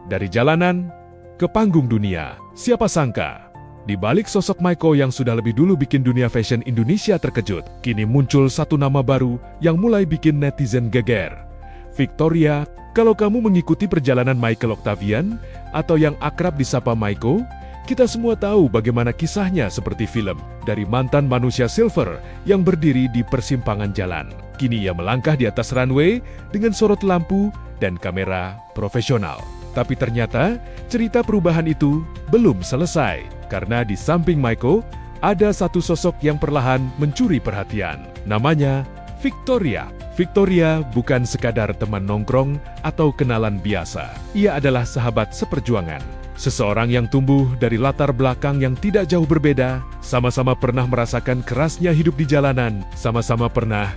Dari jalanan ke panggung dunia, siapa sangka di balik sosok Maiko yang sudah lebih dulu bikin dunia fashion Indonesia terkejut, kini muncul satu nama baru yang mulai bikin netizen geger. Victoria. Kalau kamu mengikuti perjalanan Michael Octavian atau yang akrab disapa Maiko, kita semua tahu bagaimana kisahnya seperti film. Dari mantan manusia silver yang berdiri di persimpangan jalan, kini ia melangkah di atas runway dengan sorot lampu dan kamera profesional. Tapi ternyata cerita perubahan itu belum selesai, karena di samping Maiko ada satu sosok yang perlahan mencuri perhatian. Namanya Victoria. Victoria bukan sekadar teman nongkrong atau kenalan biasa. Ia adalah sahabat seperjuangan. Seseorang yang tumbuh dari latar belakang yang tidak jauh berbeda, sama-sama pernah merasakan kerasnya hidup di jalanan, sama-sama pernah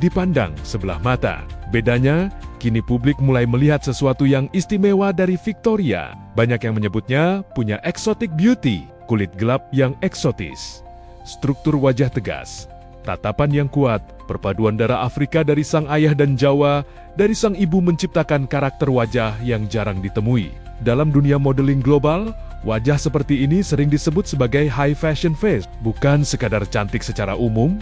dipandang sebelah mata. Bedanya, kini publik mulai melihat sesuatu yang istimewa dari Victoria. Banyak yang menyebutnya punya exotic beauty, kulit gelap yang eksotis, struktur wajah tegas, tatapan yang kuat, perpaduan darah Afrika dari sang ayah dan Jawa, dari sang ibu menciptakan karakter wajah yang jarang ditemui. Dalam dunia modeling global, wajah seperti ini sering disebut sebagai high fashion face. Bukan sekadar cantik secara umum,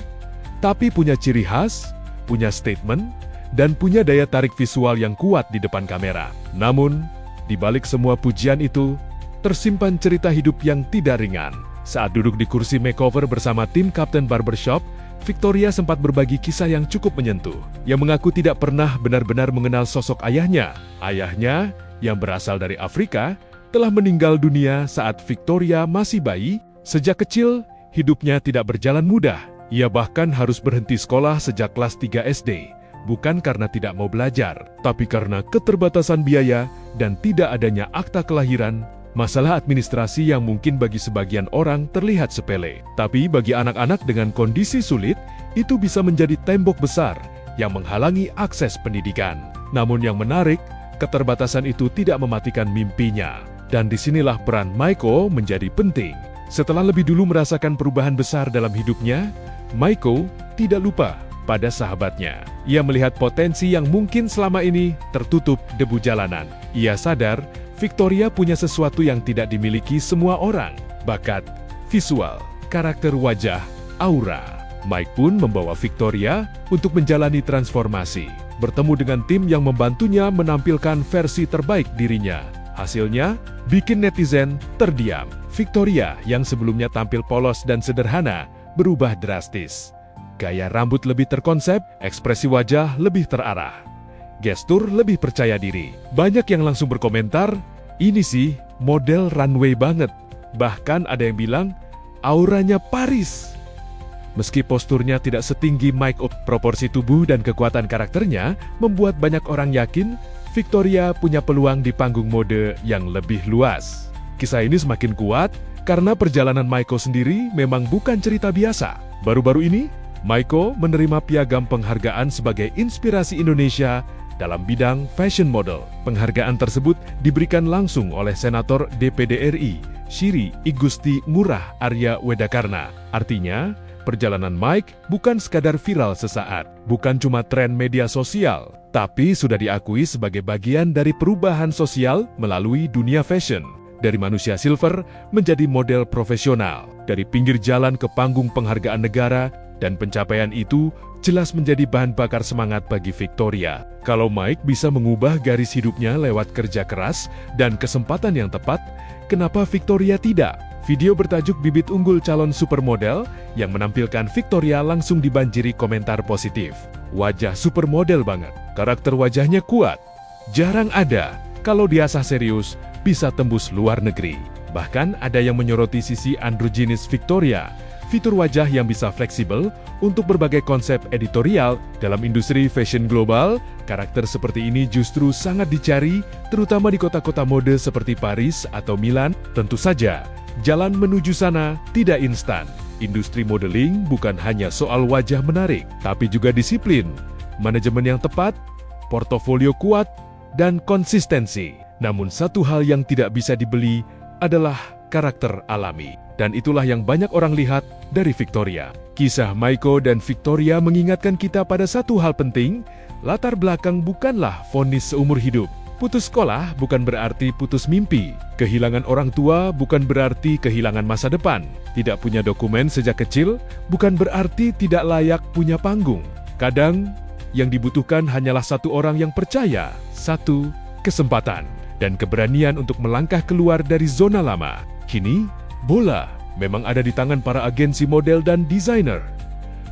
tapi punya ciri khas, punya statement, dan punya daya tarik visual yang kuat di depan kamera. Namun, di balik semua pujian itu, tersimpan cerita hidup yang tidak ringan. Saat duduk di kursi makeover bersama tim Kapten Barbershop, Victoria sempat berbagi kisah yang cukup menyentuh. Ia mengaku tidak pernah benar-benar mengenal sosok ayahnya. Ayahnya, yang berasal dari Afrika, telah meninggal dunia saat Victoria masih bayi. Sejak kecil, hidupnya tidak berjalan mudah. Ia bahkan harus berhenti sekolah sejak kelas 3 SD. Bukan karena tidak mau belajar, tapi karena keterbatasan biaya dan tidak adanya akta kelahiran. Masalah administrasi yang mungkin bagi sebagian orang terlihat sepele, tapi bagi anak-anak dengan kondisi sulit, itu bisa menjadi tembok besar yang menghalangi akses pendidikan. Namun yang menarik, keterbatasan itu tidak mematikan mimpinya. Dan disinilah peran Maiko menjadi penting. Setelah lebih dulu merasakan perubahan besar dalam hidupnya, Maiko tidak lupa pada sahabatnya. Ia melihat potensi yang mungkin selama ini tertutup debu jalanan. Ia sadar Victoria punya sesuatu yang tidak dimiliki semua orang, bakat, visual, karakter wajah, aura. Mike pun membawa Victoria untuk menjalani transformasi, bertemu dengan tim yang membantunya menampilkan versi terbaik dirinya. Hasilnya, bikin netizen terdiam. Victoria yang sebelumnya tampil polos dan sederhana, berubah drastis. Gaya rambut lebih terkonsep, ekspresi wajah lebih terarah, gestur lebih percaya diri. Banyak yang langsung berkomentar, ini sih model runway banget. Bahkan ada yang bilang, auranya Paris. Meski posturnya tidak setinggi Mike, proporsi tubuh dan kekuatan karakternya membuat banyak orang yakin Victoria punya peluang di panggung mode yang lebih luas. Kisah ini semakin kuat karena perjalanan Maiko sendiri memang bukan cerita biasa. Baru-baru ini, Maiko menerima piagam penghargaan sebagai inspirasi Indonesia dalam bidang fashion model. Penghargaan tersebut diberikan langsung oleh Senator DPD RI, Shiri Igusti Ngurah Arya Wedakarna. Artinya, perjalanan Mike bukan sekadar viral sesaat, bukan cuma tren media sosial, tapi sudah diakui sebagai bagian dari perubahan sosial melalui dunia fashion. Dari manusia silver menjadi model profesional, dari pinggir jalan ke panggung penghargaan negara, dan pencapaian itu jelas menjadi bahan bakar semangat bagi Victoria. Kalau Mike bisa mengubah garis hidupnya lewat kerja keras dan kesempatan yang tepat, kenapa Victoria tidak? Video bertajuk Bibit Unggul Calon Supermodel yang menampilkan Victoria langsung dibanjiri komentar positif. Wajah supermodel banget, karakter wajahnya kuat. Jarang ada, kalau diasah serius, bisa tembus luar negeri. Bahkan ada yang menyoroti sisi androgynis Victoria, fitur wajah yang bisa fleksibel untuk berbagai konsep editorial dalam industri fashion global. Karakter seperti ini justru sangat dicari, terutama di kota-kota mode seperti Paris atau Milan. Tentu saja, jalan menuju sana tidak instan. Industri modeling bukan hanya soal wajah menarik, tapi juga disiplin, manajemen yang tepat, portofolio kuat, dan konsistensi. Namun satu hal yang tidak bisa dibeli adalah karakter alami. Dan itulah yang banyak orang lihat dari Victoria. Kisah Maiko dan Victoria mengingatkan kita pada satu hal penting, latar belakang bukanlah vonis seumur hidup. Putus sekolah bukan berarti putus mimpi. Kehilangan orang tua bukan berarti kehilangan masa depan. Tidak punya dokumen sejak kecil bukan berarti tidak layak punya panggung. Kadang, yang dibutuhkan hanyalah satu orang yang percaya, satu kesempatan, dan keberanian untuk melangkah keluar dari zona lama. Kini, bola memang ada di tangan para agensi model dan desainer.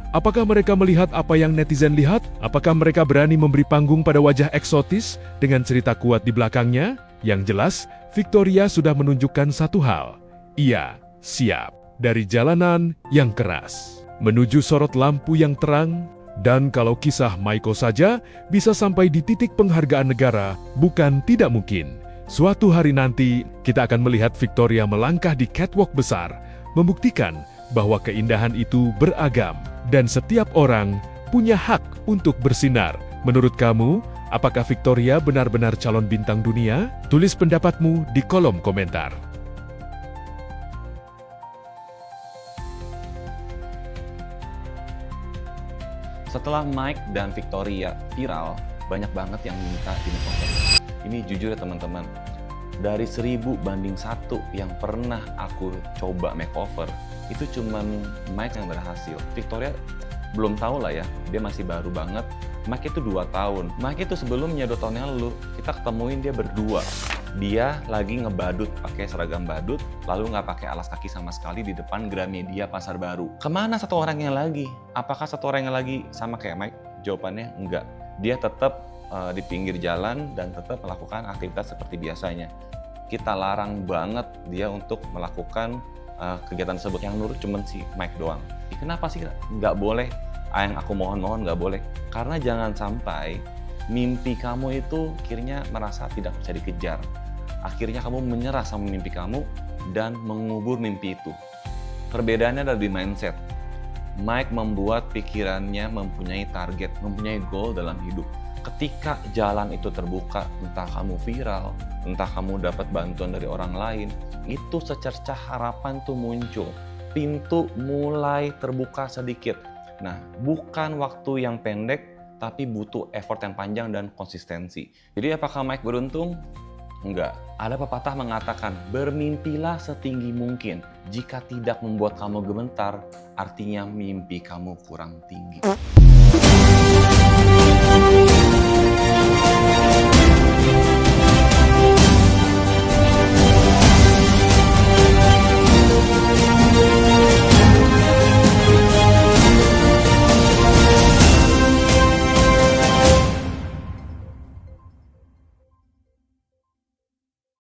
Apakah mereka melihat apa yang netizen lihat? Apakah mereka berani memberi panggung pada wajah eksotis dengan cerita kuat di belakangnya? Yang jelas, Victoria sudah menunjukkan satu hal. Ia siap dari jalanan yang keras menuju sorot lampu yang terang. Dan kalau kisah Maiko saja bisa sampai di titik penghargaan negara, bukan tidak mungkin. Suatu hari nanti, kita akan melihat Victoria melangkah di catwalk besar, membuktikan bahwa keindahan itu beragam, dan setiap orang punya hak untuk bersinar. Menurut kamu, apakah Victoria benar-benar calon bintang dunia? Tulis pendapatmu di kolom komentar. Setelah Mike dan Victoria viral, banyak banget yang minta di makeover. Ini jujur ya teman-teman, dari 1000 banding 1 yang pernah aku coba makeover, itu cuman Mike yang berhasil. Victoria belum tahu lah ya, dia masih baru banget. Mike itu 2 tahun. Mike itu sebelumnya 2 tahun yang lalu, kita ketemuin dia berdua. Dia lagi ngebadut, pakai seragam badut, lalu nggak pakai alas kaki sama sekali di depan Gramedia Pasar Baru. Kemana satu orangnya lagi? Apakah satu orangnya lagi sama kayak Mike? Jawabannya enggak. Dia tetap di pinggir jalan dan tetap melakukan aktivitas seperti biasanya. Kita larang banget dia untuk melakukan kegiatan tersebut. Yang nurut cuma si Mike doang. Kenapa sih nggak boleh? Yang aku mohon nggak boleh. Karena jangan sampai mimpi kamu itu akhirnya merasa tidak bisa dikejar. Akhirnya kamu menyerah sama mimpi kamu dan mengubur mimpi itu. Perbedaannya ada di mindset. Mike membuat pikirannya mempunyai target, mempunyai goal dalam hidup. Ketika jalan itu terbuka, entah kamu viral, entah kamu dapat bantuan dari orang lain, itu secercah harapan tuh muncul. Pintu mulai terbuka sedikit. Nah, bukan waktu yang pendek, tapi butuh effort yang panjang dan konsistensi. Jadi apakah Mike beruntung? Enggak. Ada pepatah mengatakan, bermimpilah setinggi mungkin. Jika tidak membuat kamu gemetar, artinya mimpi kamu kurang tinggi.